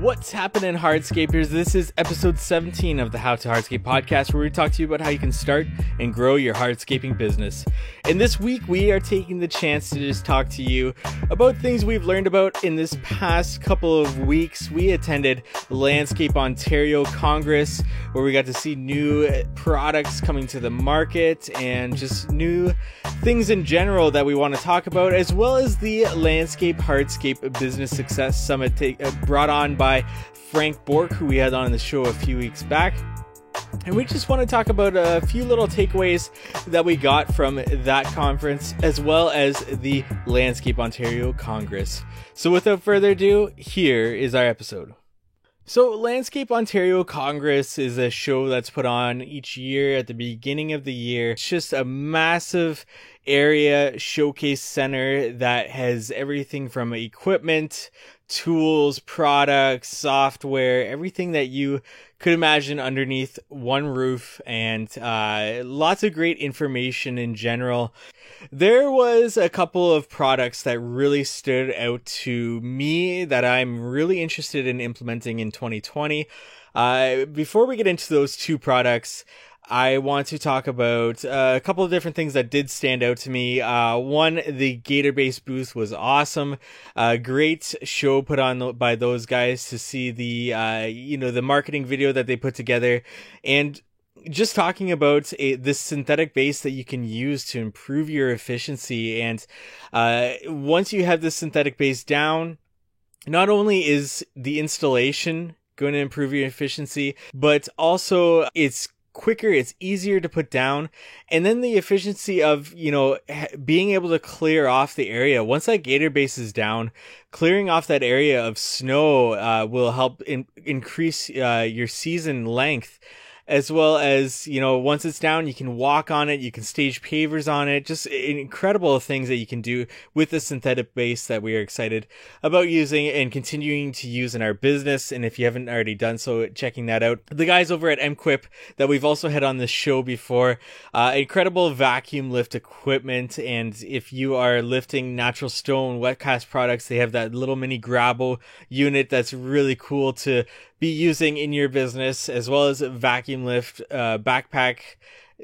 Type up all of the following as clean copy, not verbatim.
What's happening, hardscapers? This is episode 17 of the How to Hardscape podcast, where we talk to you about how you can start and grow your hardscaping business. And this week, we are taking the chance to just talk to you about things we've learned about in this past couple of weeks. We attended Landscape Ontario Congress, where we got to see new products coming to the market and just new things in general that we want to talk about, as well as the Landscape Hardscape Business Success Summit brought on by Frank Bork, who we had on the show a few weeks back. And we just want to talk about a few little takeaways that we got from that conference, as well as the Landscape Ontario Congress. So without further ado, here is our episode. So Landscape Ontario Congress is a show that's put on each year at the beginning of the year. It's just a massive area showcase center that has everything from equipment, tools, products, software, everything that you could imagine underneath one roof, and lots of great information in general. There was a couple of products that really stood out to me that I'm really interested in implementing in 2020. Before we get into those two products, I want to talk about a couple of different things that did stand out to me. One, the GatorBase booth was awesome. Great show put on by those guys to see the, the marketing video that they put together, and just talking about this synthetic base that you can use to improve your efficiency. And once you have this synthetic base down, not only is the installation going to improve your efficiency, but also it's quicker, it's easier to put down, and then the efficiency of being able to clear off the area. Once that GatorBase is down, clearing off that area of snow will help increase your season length, as well as, once it's down, you can walk on it, you can stage pavers on it, just incredible things that you can do with the synthetic base that we are excited about using and continuing to use in our business. And if you haven't already done so, checking that out. The guys over at MQuip that we've also had on this show before, incredible vacuum lift equipment. And if you are lifting natural stone wet cast products, they have that little mini Grabo unit that's really cool to be using in your business, as well as vacuum lift backpack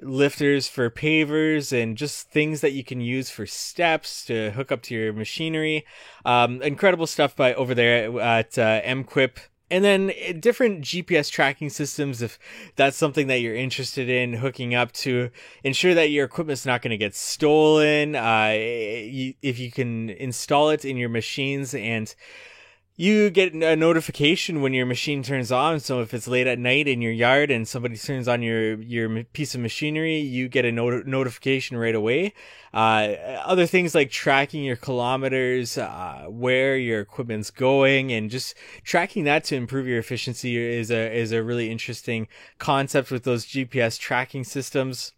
lifters for pavers and just things that you can use for steps to hook up to your machinery. Incredible stuff by over there at MQuip. And then different GPS tracking systems, if that's something that you're interested in hooking up to ensure that your equipment's not going to get stolen. If you can install it in your machines, and you get a notification when your machine turns on. So if it's late at night in your yard and somebody turns on your piece of machinery, you get a notification right away. Other things like tracking your kilometers, where your equipment's going, and just tracking that to improve your efficiency is a really interesting concept with those GPS tracking systems.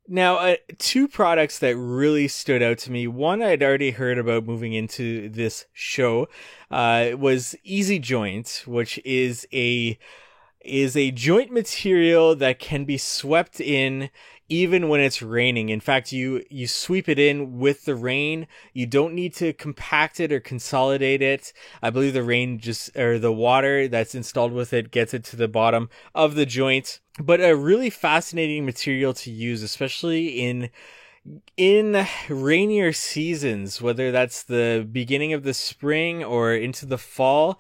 Now, two products that really stood out to me. One I'd already heard about moving into this show was Easy Joint, which is a joint material that can be swept in even when it's raining. In fact, you sweep it in with the rain. You don't need to compact it or consolidate it. I believe the water that's installed with it gets it to the bottom of the joint. But a really fascinating material to use, especially in rainier seasons, whether that's the beginning of the spring or into the fall.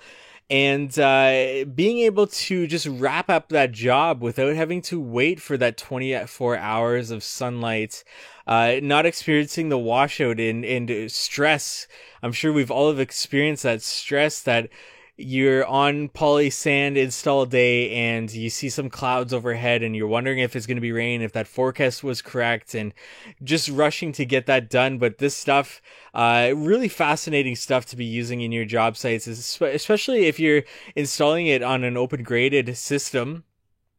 And being able to just wrap up that job without having to wait for that 24 hours of sunlight, not experiencing the washout and stress. I'm sure we've all have experienced that stress that you're on poly sand install day and you see some clouds overhead and you're wondering if it's going to be rain, if that forecast was correct, and just rushing to get that done. But this stuff, really fascinating stuff to be using in your job sites, especially if you're installing it on an open graded system.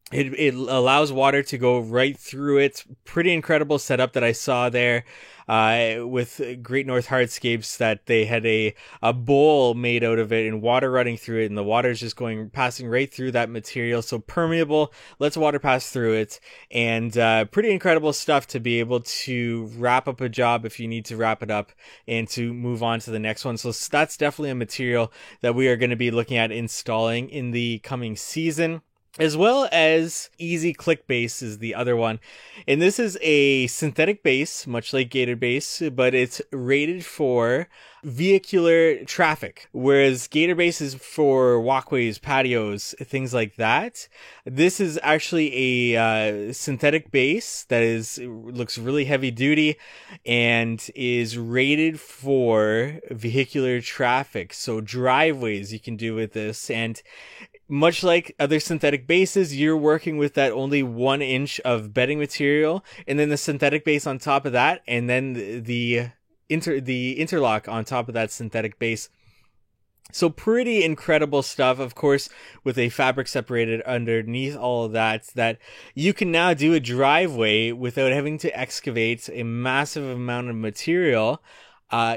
It allows water to go right through it. Pretty incredible setup that I saw there with Great North Hardscapes, that they had a bowl made out of it and water running through it, and the water is just passing right through that material. So permeable, lets water pass through it, and pretty incredible stuff to be able to wrap up a job if you need to wrap it up and to move on to the next one. So that's definitely a material that we are going to be looking at installing in the coming season. As well as Easy Click Base is the other one. And this is a synthetic base, much like Gator Base, but it's rated for vehicular traffic, whereas Gator Base is for walkways, patios, things like that. This is actually a synthetic base that looks really heavy duty and is rated for vehicular traffic. So driveways you can do with this, and much like other synthetic bases, you're working with that only 1 inch of bedding material, and then the synthetic base on top of that, and then the interlock on top of that synthetic base. So pretty incredible stuff, of course, with a fabric separated underneath all of that you can now do a driveway without having to excavate a massive amount of material.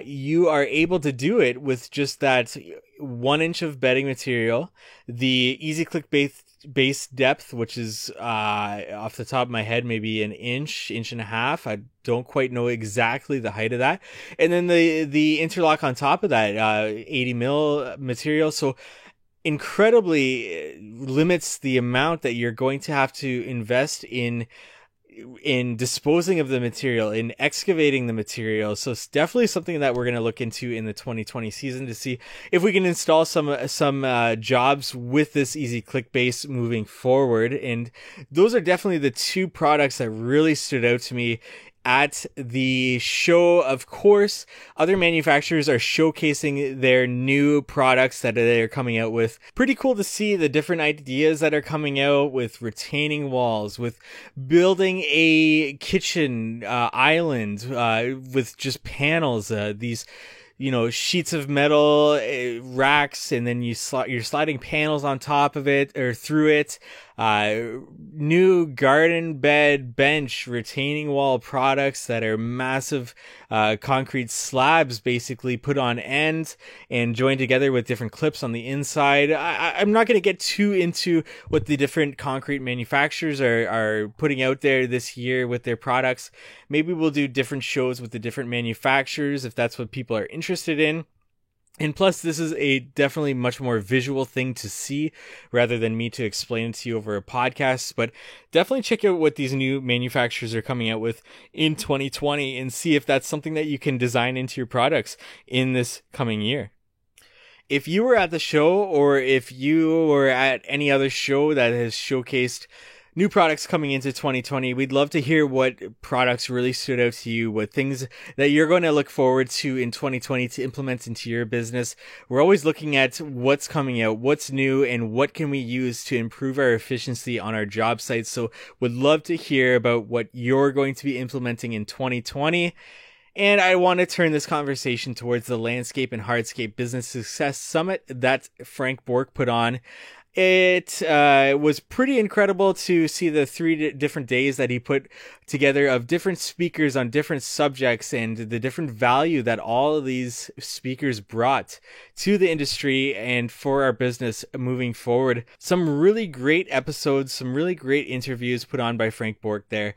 You are able to do it with just that 1 inch of bedding material, the Easy Click base depth, which is off the top of my head maybe an inch and a half. I don't quite know exactly the height of that, and then the interlock on top of that, 80 mil material. So incredibly limits the amount that you're going to have to invest in disposing of the material, in excavating the material. So it's definitely something that we're going to look into in the 2020 season to see if we can install some jobs with this Easy Click base moving forward. And those are definitely the two products that really stood out to me at the show. Of course, other manufacturers are showcasing their new products that they're coming out with. Pretty cool to see the different ideas that are coming out with retaining walls, with building a kitchen island with just panels, these sheets of metal racks, and then you're sliding panels on top of it or through it. New garden bed bench retaining wall products that are massive concrete slabs basically put on end and joined together with different clips on the inside. I'm not going to get too into what the different concrete manufacturers are putting out there this year with their products. Maybe we'll do different shows with the different manufacturers if that's what people are interested in. And plus, this is a definitely much more visual thing to see rather than me to explain it to you over a podcast. But definitely check out what these new manufacturers are coming out with in 2020 and see if that's something that you can design into your products in this coming year. If you were at the show, or if you were at any other show that has showcased new products coming into 2020, we'd love to hear what products really stood out to you, what things that you're going to look forward to in 2020 to implement into your business. We're always looking at what's coming out, what's new, and what can we use to improve our efficiency on our job sites. So would love to hear about what you're going to be implementing in 2020. And I want to turn this conversation towards the Landscape and Hardscape Business Success Summit that Frank Bork put on. It was pretty incredible to see the 3 different days that he put together of different speakers on different subjects and the different value that all of these speakers brought to the industry and for our business moving forward. Some really great episodes, some really great interviews put on by Frank Bork there.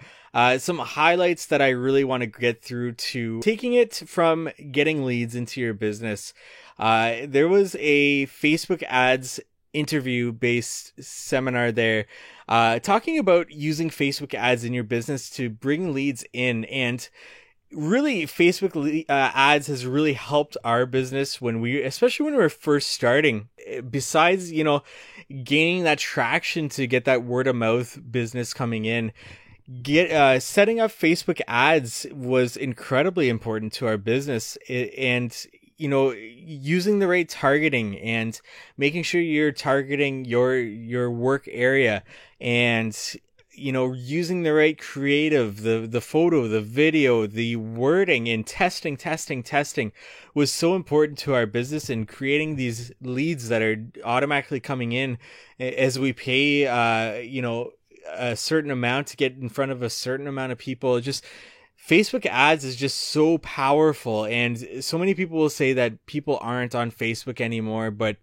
Some highlights that I really want to get through to taking it from getting leads into your business. There was a Facebook ads interview based seminar there talking about using Facebook ads in your business to bring leads in. And really, Facebook ads has really helped our business especially when we were first starting. Besides, gaining that traction to get that word of mouth business coming in, setting up Facebook ads was incredibly important to our business. And using the right targeting and making sure you're targeting your work area, and using the right creative, the photo, the video, the wording, and testing was so important to our business, and creating these leads that are automatically coming in as we pay a certain amount to get in front of a certain amount of people. Just Facebook ads is just so powerful, and so many people will say that people aren't on Facebook anymore, but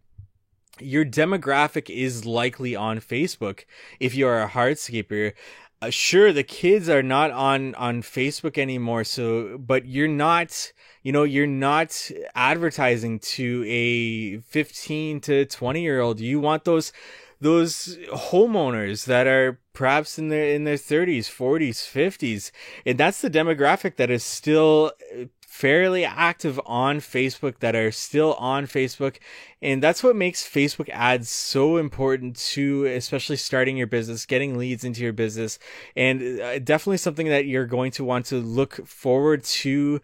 your demographic is likely on Facebook if you are a hardscaper. Sure, the kids are not on Facebook anymore, but you're not advertising to a 15 to 20-year-old. You want those homeowners that are perhaps in their 30s, 40s, 50s, and that's the demographic that is still fairly active on Facebook, that are still on Facebook. And that's what makes Facebook ads so important to, especially starting your business, getting leads into your business, and definitely something that you're going to want to look forward to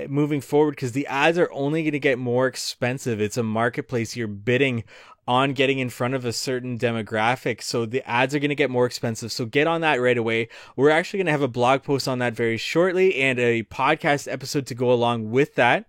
moving forward, because the ads are only going to get more expensive. It's a marketplace. You're bidding on getting in front of a certain demographic, so the ads are going to get more expensive. So get on that right away. We're actually going to have a blog post on that very shortly, and a podcast episode to go along with that.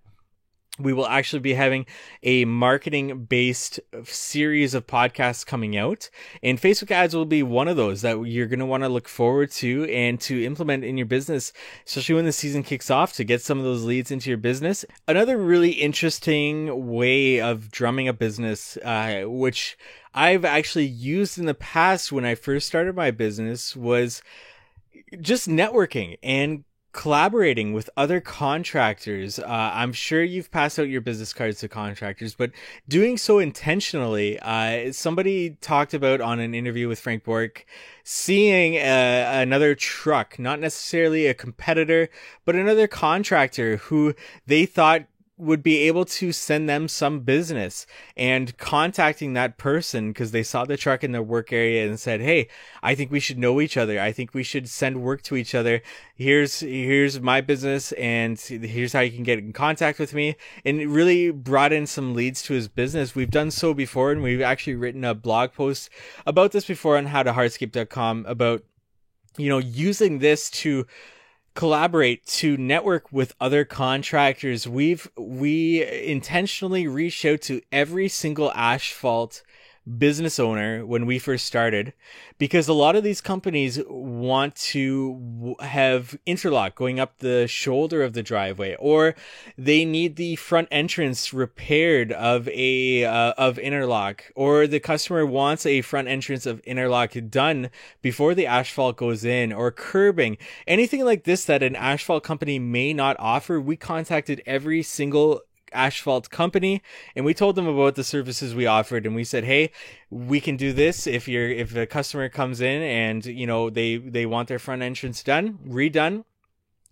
We will actually be having a marketing-based series of podcasts coming out, and Facebook ads will be one of those that you're going to want to look forward to and to implement in your business, especially when the season kicks off, to get some of those leads into your business. Another really interesting way of drumming up business, which I've actually used in the past when I first started my business, was just networking and collaborating with other contractors. I'm sure you've passed out your business cards to contractors, but doing so intentionally. Somebody talked about on an interview with Frank Bork, seeing another truck, not necessarily a competitor, but another contractor who they thought would be able to send them some business, and contacting that person because they saw the truck in their work area and said, hey, I think we should know each other. I think we should send work to each other. Here's my business, and here's how you can get in contact with me. And it really brought in some leads to his business. We've done so before, and we've actually written a blog post about this before on howtohardscape.com about, using this to collaborate, to network with other contractors. We intentionally reached out to every single asphalt business owner when we first started, because a lot of these companies want to have interlock going up the shoulder of the driveway, or they need the front entrance repaired of interlock, or the customer wants a front entrance of interlock done before the asphalt goes in, or curbing, anything like this that an asphalt company may not offer. We contacted every single asphalt company and we told them about the services we offered, and we said, hey, we can do this if a customer comes in and they want their front entrance redone.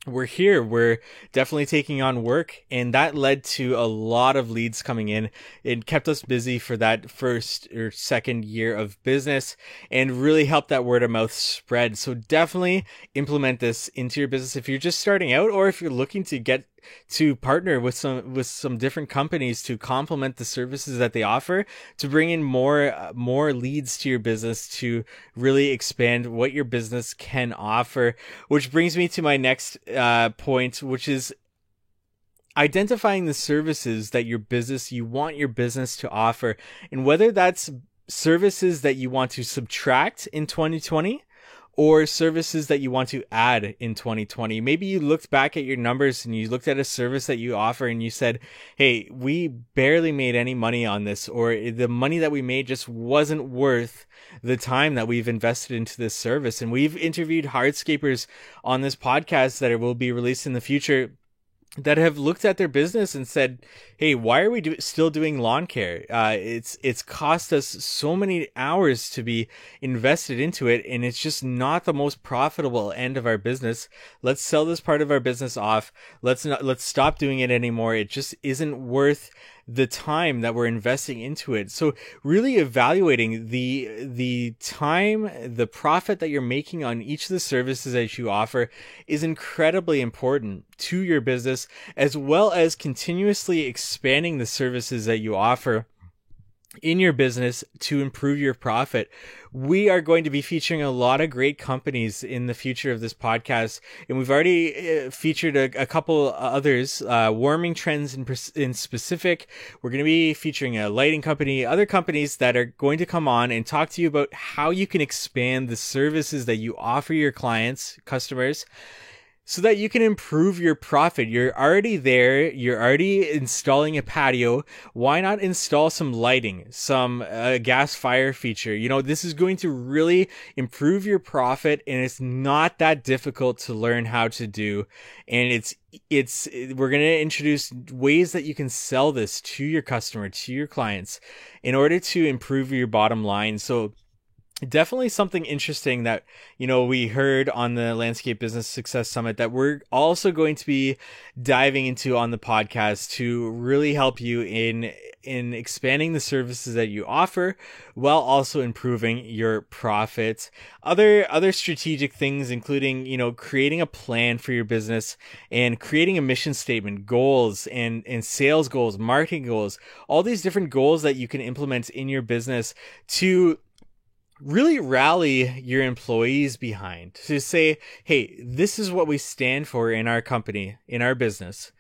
We're here. We're definitely taking on work. And that led to a lot of leads coming in. It kept us busy for that first or second year of business and really helped that word of mouth spread. So definitely implement this into your business if you're just starting out, or if you're looking to get to partner with some different companies to complement the services that they offer, to bring in more leads to your business, to really expand what your business can offer. Which brings me to my next point, which is identifying the services that you want your business to offer, and whether that's services that you want to subtract in 2020 or services that you want to add in 2020. Maybe you looked back at your numbers and you looked at a service that you offer and you said, hey, we barely made any money on this, or the money that we made just wasn't worth the time that we've invested into this service. And we've interviewed hardscapers on this podcast that will be released in the future that have looked at their business and said, hey, why are we still doing lawn care? It's cost us so many hours to be invested into it, and it's just not the most profitable end of our business. Let's sell this part of our business off. Let's stop doing it anymore. It just isn't worth the time that we're investing into it. So really evaluating the time, the profit that you're making on each of the services that you offer is incredibly important to your business, as well as continuously expanding the services that you offer. in your business to improve your profit. We are going to be featuring a lot of great companies in the future of this podcast, and we've already featured a couple others, warming trends in specific. We're going to be featuring a lighting company, other companies that are going to come on and talk to you about how you can expand the services that you offer your clients, customers, so that you can improve your profit. You're already there. You're already installing a patio. Why not install some lighting, some gas fire feature? This is going to really improve your profit, and it's not that difficult to learn how to do. And we're going to introduce ways that you can sell this to your customer, to your clients, in order to improve your bottom line. So definitely something interesting that, we heard on the Landscape Business Success Summit that we're also going to be diving into on the podcast to really help you in expanding the services that you offer while also improving your profit. Other strategic things, including, creating a plan for your business and creating a mission statement, goals and sales goals, marketing goals, all these different goals that you can implement in your business to really rally your employees behind, to say, hey, this is what we stand for in our company, in our business.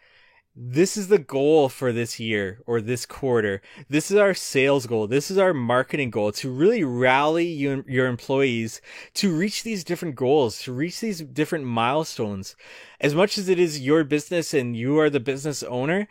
This is the goal for this year or this quarter. This is our sales goal. This is our marketing goal, to really rally your employees to reach these different goals, to reach these different milestones. As much as it is your business and you are the business owner,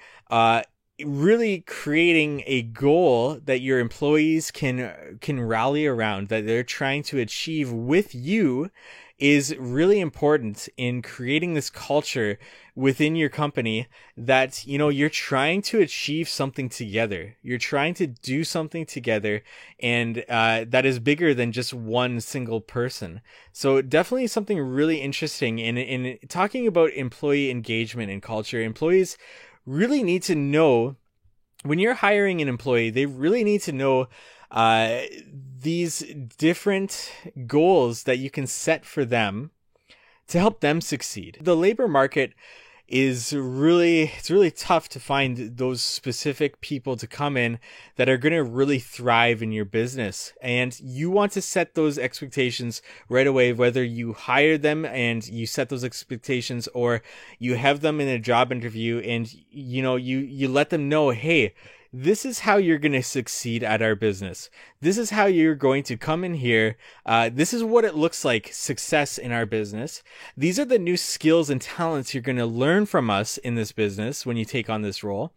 really creating a goal that your employees can rally around, that they're trying to achieve with you, is really important in creating this culture within your company that, you're trying to achieve something together. You're trying to do something together, and that is bigger than just one single person. So definitely something really interesting in talking about employee engagement and culture. Employees really need to know, when you're hiring an employee, they really need to know these different goals that you can set for them to help them succeed. The labor market it's really tough to find those specific people to come in that are going to really thrive in your business. And you want to set those expectations right away, whether you hire them and you set those expectations, or you have them in a job interview and, you let them know, hey, this is how you're going to succeed at our business. This is how you're going to come in here. This is what it looks like, success in our business. These are the new skills and talents you're going to learn from us in this business when you take on this role.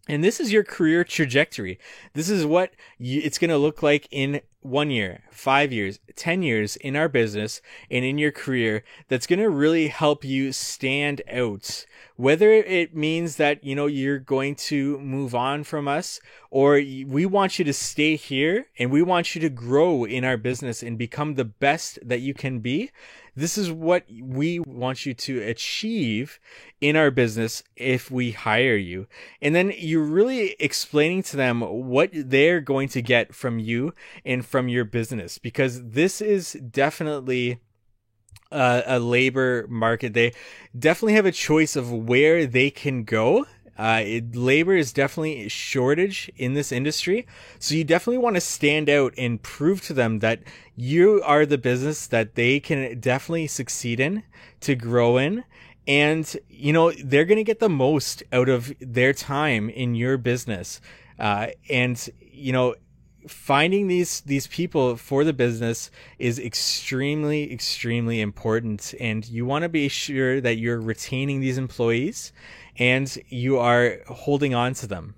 And this is your career trajectory. This is what it's going to look like in 1 year, 5 years, 10 years in our business and in your career. That's going to really help you stand out. Whether it means that, you're going to move on from us, or we want you to stay here and we want you to grow in our business and become the best that you can be. This is what we want you to achieve in our business if we hire you. And then you're really explaining to them what they're going to get from you and from your business, because this is definitely a labor market. They definitely have a choice of where they can go. Labor is definitely a shortage in this industry. So you definitely want to stand out and prove to them that you are the business that they can definitely succeed in, to grow in. And, they're going to get the most out of their time in your business. Finding these people for the business is extremely, extremely important. And you want to be sure that you're retaining these employees and you are holding on to them.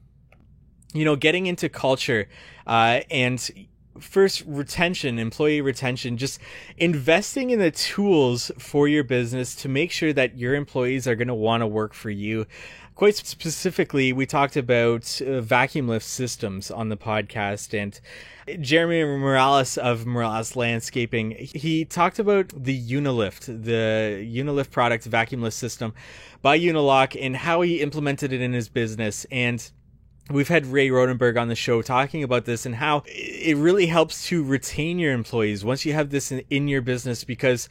Getting into culture, and first, retention, employee retention, just investing in the tools for your business to make sure that your employees are going to want to work for you. Quite specifically, we talked about vacuum lift systems on the podcast, and Jeremy Morales of Morales Landscaping, he talked about the Unilift product vacuum lift system by Unilock and how he implemented it in his business. And we've had Ray Rodenberg on the show talking about this and how it really helps to retain your employees once you have this in your business, because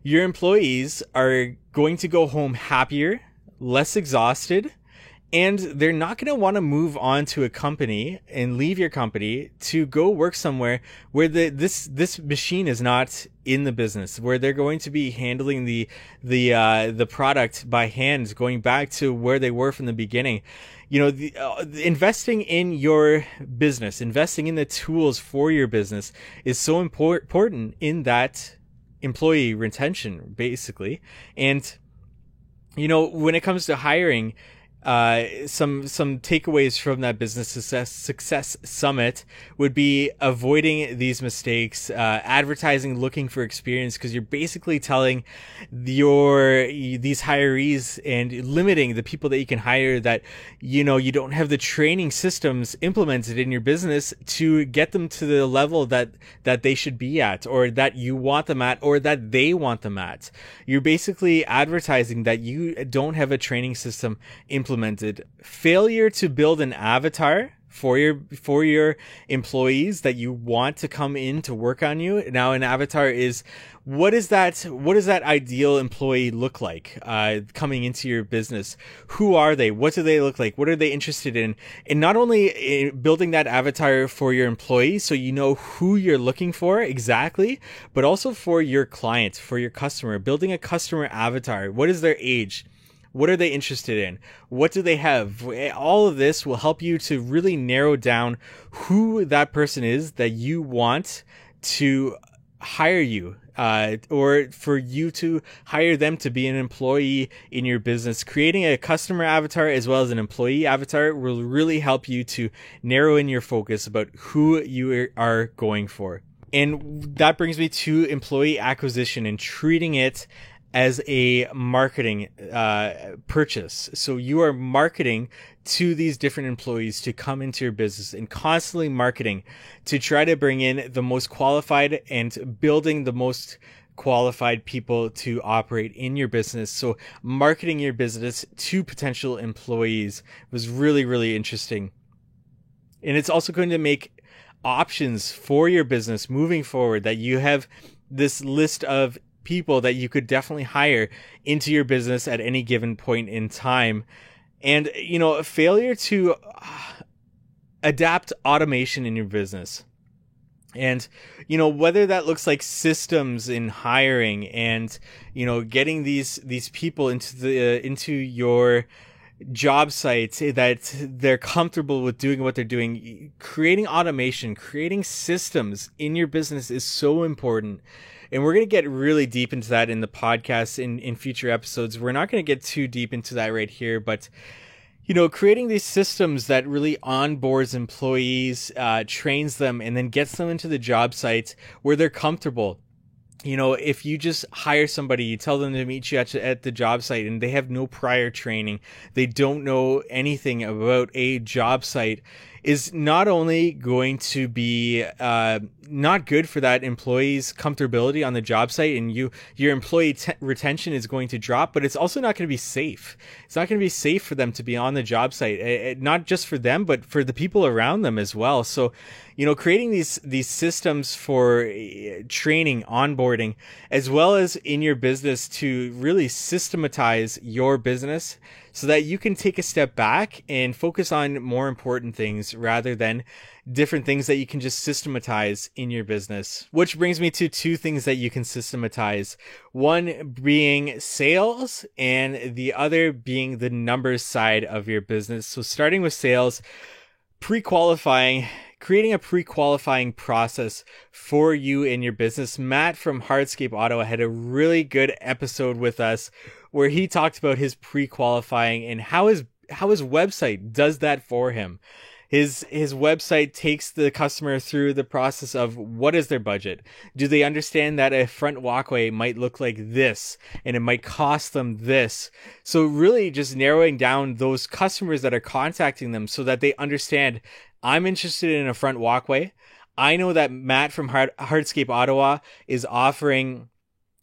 your employees are going to go home happier, less exhausted, And they're not going to want to move on to a company and leave your company to go work somewhere where this machine is not in the business, where they're going to be handling the product by hand, going back to where they were from the beginning. Investing in your business, investing in the tools for your business is so important in that employee retention, basically. And when it comes to hiring, some takeaways from that business success summit would be avoiding these mistakes, advertising, looking for experience, because you're basically telling these hirees and limiting the people that you can hire that, you don't have the training systems implemented in your business to get them to the level that they should be at, or that you want them at, or that they want them at. You're basically advertising that you don't have a training system implemented. Failure to build an avatar for your employees that you want to come in to work on you. Now, an avatar is, what does that ideal employee look like coming into your business? Who are they? What do they look like? What are they interested in? And not only in building that avatar for your employees, so you know who you're looking for exactly, but also for your client, for your customer, building a customer avatar. What is their age? What are they interested in? What do they have? All of this will help you to really narrow down who that person is that you want to hire you, or for you to hire them to be an employee in your business. Creating a customer avatar as well as an employee avatar will really help you to narrow in your focus about who you are going for. And that brings me to employee acquisition and treating it as a marketing purchase. So you are marketing to these different employees to come into your business, and constantly marketing to try to bring in the most qualified and building the most qualified people to operate in your business. So marketing your business to potential employees was really, really interesting. And it's also going to make options for your business moving forward, that you have this list of people that you could definitely hire into your business at any given point in time. And, a failure to adapt automation in your business. And, whether that looks like systems in hiring and, getting these people into your job sites that they're comfortable with doing what they're doing. Creating automation, creating systems in your business is so important. And we're going to get really deep into that in the podcast in future episodes. We're not going to get too deep into that right here, but creating these systems that really onboards employees, trains them, and then gets them into the job sites where they're comfortable. If you just hire somebody, you tell them to meet you at the job site, and they have no prior training, they don't know anything about a job site, is not only going to be not good for that employee's comfortability on the job site, and your employee retention is going to drop, but it's also not going to be safe. It's not going to be safe for them to be on the job site, not just for them, but for the people around them as well. So, creating these systems for training, onboarding, as well as in your business to really systematize your business so that you can take a step back and focus on more important things rather than different things that you can just systematize in your business. Which brings me to two things that you can systematize. One being sales, and the other being the numbers side of your business. So starting with sales, creating a pre-qualifying process for you and your business. Matt from Hardscape Ottawa had a really good episode with us where he talked about his pre-qualifying and how his website does that for him. His website takes the customer through the process of what is their budget? Do they understand that a front walkway might look like this and it might cost them this? So really just narrowing down those customers that are contacting them so that they understand, I'm interested in a front walkway. I know that Matt from Hardscape Ottawa is offering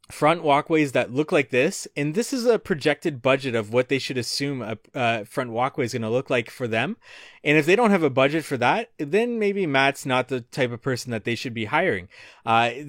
front walkways that look like this, and this is a projected budget of what they should assume a front walkway is going to look like for them. And if they don't have a budget for that, then maybe Matt's not the type of person that they should be hiring.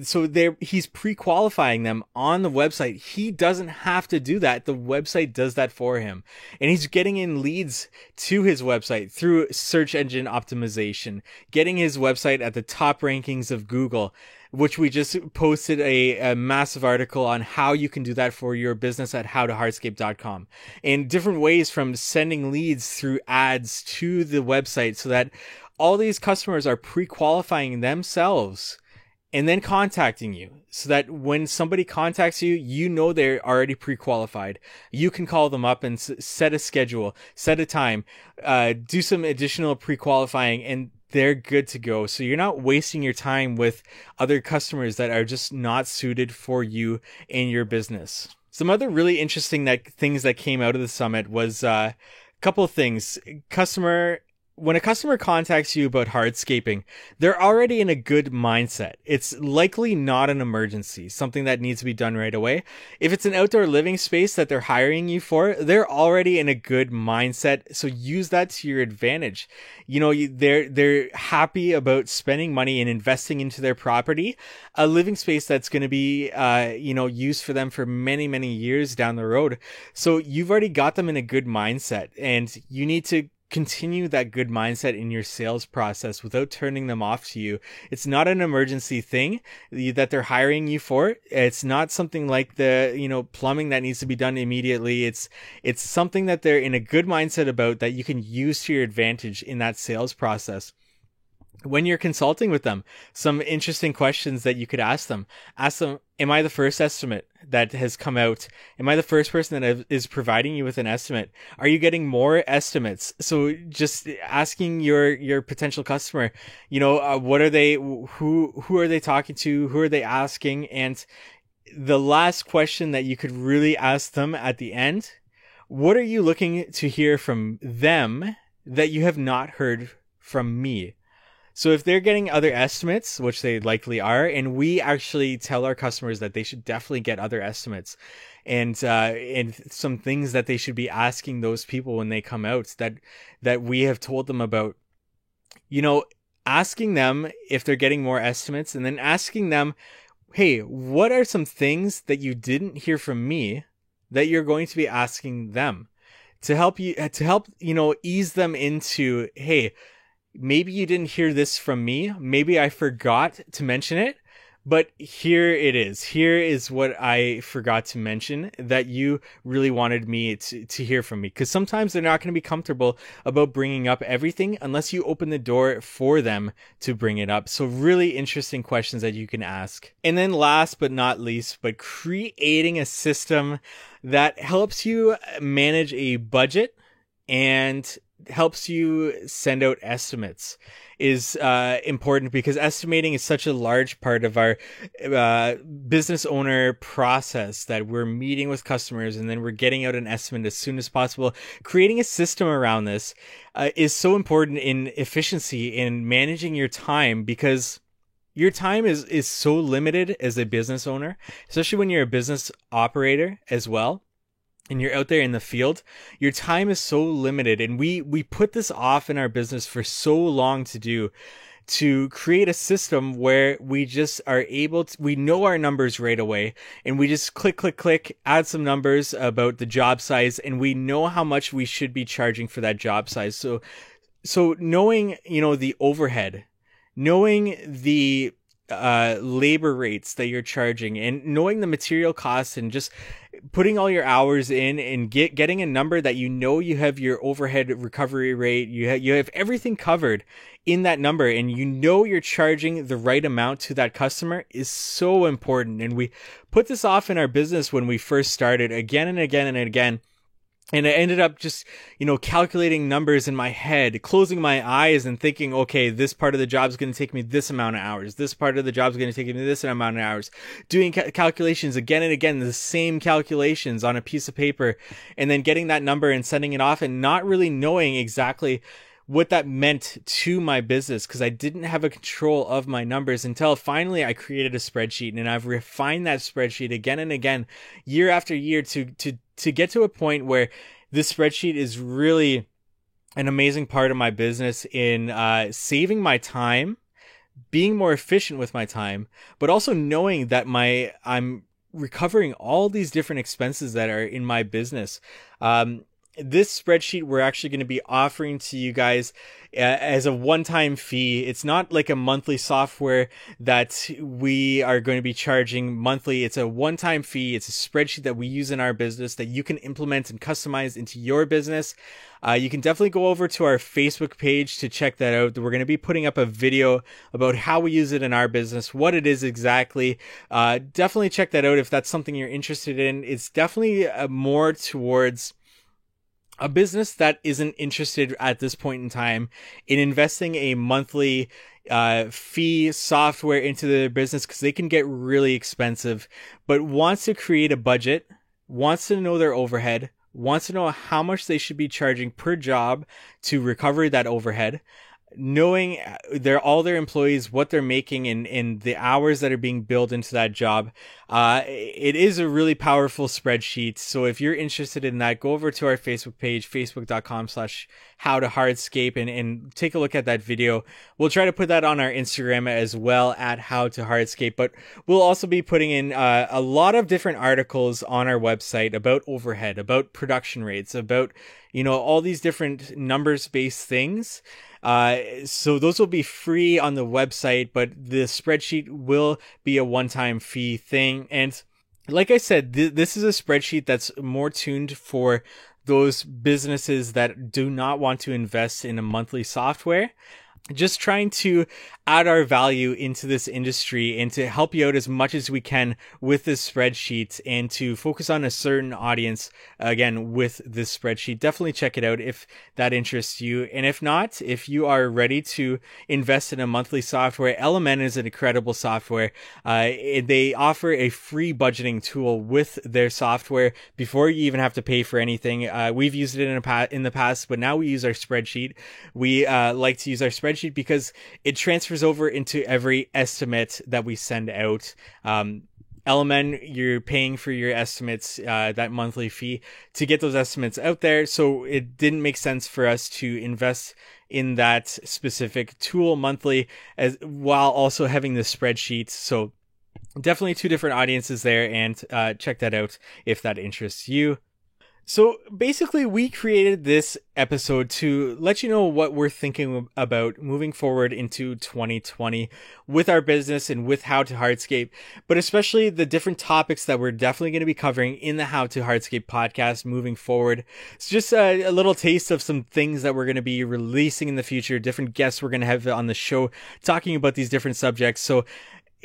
So he's pre-qualifying them on the website. He doesn't have to do that. The website does that for him. And he's getting in leads to his website through search engine optimization, getting his website at the top rankings of Google, which we just posted a massive article on how you can do that for your business at howtohardscape.com, and different ways from sending leads through ads to the website so that all these customers are pre-qualifying themselves and then contacting you, so that when somebody contacts you, you know they're already pre-qualified. You can call them up and set a schedule, set a time, do some additional pre-qualifying, and they're good to go. So you're not wasting your time with other customers that are just not suited for you and your business. Some other really interesting things that came out of the summit was a couple of things. When a customer contacts you about hardscaping, they're already in a good mindset. It's likely not an emergency, something that needs to be done right away. If it's an outdoor living space that they're hiring you for, they're already in a good mindset. So use that to your advantage. They're happy about spending money and investing into their property, a living space that's going to be, used for them for many, many years down the road. So you've already got them in a good mindset, and you need to continue that good mindset in your sales process without turning them off to you. It's not an emergency thing that they're hiring you for. It's not something like the, plumbing that needs to be done immediately. It's something that they're in a good mindset about, that you can use to your advantage in that sales process. When you're consulting with them, some interesting questions that you could ask them. Am I the first estimate that has come out? Am I the first person that is providing you with an estimate? Are you getting more estimates? So just asking your potential customer, what are they, who are they talking to? Who are they asking? And the last question that you could really ask them at the end, what are you looking to hear from them that you have not heard from me? So if they're getting other estimates, which they likely are, and we actually tell our customers that they should definitely get other estimates, and some things that they should be asking those people when they come out that we have told them about, asking them if they're getting more estimates, and then asking them, hey, what are some things that you didn't hear from me that you're going to be asking them to help ease them into, hey, maybe you didn't hear this from me. Maybe I forgot to mention it, but here it is. Here is what I forgot to mention that you really wanted me to hear from me. Because sometimes they're not going to be comfortable about bringing up everything unless you open the door for them to bring it up. So really interesting questions that you can ask. And then last but not least, but creating a system that helps you manage a budget and helps you send out estimates is important, because estimating is such a large part of our business owner process, that we're meeting with customers and then we're getting out an estimate as soon as possible. Creating a system around this is so important in efficiency in managing your time, because your time is so limited as a business owner, especially when you're a business operator as well. And you're out there in the field, your time is so limited. And we put this off in our business for so long to create a system where we just are able to, we know our numbers right away, and we just click, add some numbers about the job size, and we know how much we should be charging for that job size. So knowing, the overhead, knowing the labor rates that you're charging, and knowing the material costs, and just putting all your hours in and getting a number that you have your overhead recovery rate, you have everything covered in that number, and you're charging the right amount to that customer is so important. And we put this off in our business when we first started, again and again and again. And I ended up just, calculating numbers in my head, closing my eyes and thinking, okay, this part of the job is going to take me this amount of hours. This part of the job is going to take me this amount of hours. Doing calculations again and again, the same calculations on a piece of paper, and then getting that number and sending it off, and not really knowing exactly what that meant to my business, because I didn't have a control of my numbers until finally I created a spreadsheet, and I've refined that spreadsheet again and again, year after year, to get to a point where this spreadsheet is really an amazing part of my business in saving my time, being more efficient with my time, but also knowing that I'm recovering all these different expenses that are in my business. This spreadsheet we're actually going to be offering to you guys as a one-time fee. It's not like a monthly software that we are going to be charging monthly. It's a one-time fee. It's a spreadsheet that we use in our business that you can implement and customize into your business. You can definitely go over to our Facebook page to check that out. We're going to be putting up a video about how we use it in our business, what it is exactly. Definitely check that out if that's something you're interested in. It's definitely more towards a business that isn't interested at this point in time in investing a monthly fee software into their business, because they can get really expensive, but wants to create a budget, wants to know their overhead, wants to know how much they should be charging per job to recover that overhead, knowing all their employees, what they're making and the hours that are being billed into that job. It is a really powerful spreadsheet. So if you're interested in that, go over to our Facebook page, facebook.com/howtohardscape, and take a look at that video. We'll try to put that on our Instagram as well at howtohardscape, but we'll also be putting in a lot of different articles on our website about overhead, about production rates, about, all these different numbers-based things. So those will be free on the website, but the spreadsheet will be a one-time fee thing. And like I said, this is a spreadsheet that's more tuned for those businesses that do not want to invest in a monthly software. Just trying to add our value into this industry and to help you out as much as we can with this spreadsheet, and to focus on a certain audience again with this spreadsheet. Definitely check it out if that interests you. And if not, if you are ready to invest in a monthly software, LMN is an incredible software. They offer a free budgeting tool with their software before you even have to pay for anything. We've used it in the past, but now we use our spreadsheet. We like to use our spreadsheet because it transfers over into every estimate that we send out. LMN, you're paying for your estimates, that monthly fee to get those estimates out there. So it didn't make sense for us to invest in that specific tool monthly while also having the spreadsheet. So definitely two different audiences there, and check that out if that interests you. So basically, we created this episode to let you know what we're thinking about moving forward into 2020 with our business and with How to Hardscape, but especially the different topics that we're definitely going to be covering in the How to Hardscape podcast moving forward. It's just a little taste of some things that we're going to be releasing in the future, different guests we're going to have on the show talking about these different subjects. So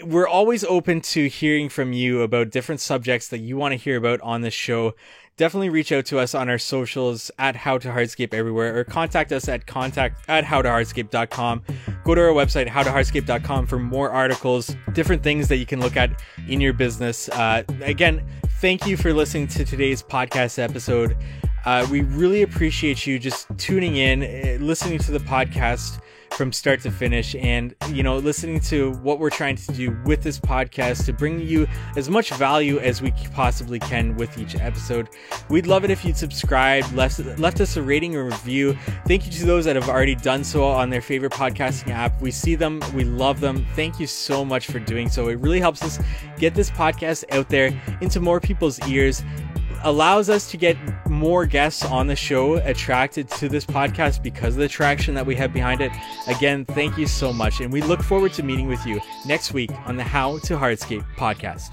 we're always open to hearing from you about different subjects that you want to hear about on the show. Definitely reach out to us on our socials at How to Hardscape everywhere, or contact us at contact@howtohardscape.com. Go to our website, howtohardscape.com, for more articles, different things that you can look at in your business. Again, thank you for listening to today's podcast episode. We really appreciate you just tuning in, listening to the podcast from start to finish, and listening to what we're trying to do with this podcast to bring you as much value as we possibly can with each episode. We'd love it if you'd subscribe, left us a rating or review. Thank you to those that have already done so on their favorite podcasting app. We see them, we love them. Thank you so much for doing so. It really helps us get this podcast out there into more people's ears, allows us to get more guests on the show attracted to this podcast because of the traction that we have behind it. Again, thank you so much, and we look forward to meeting with you next week on the How to Hardscape podcast.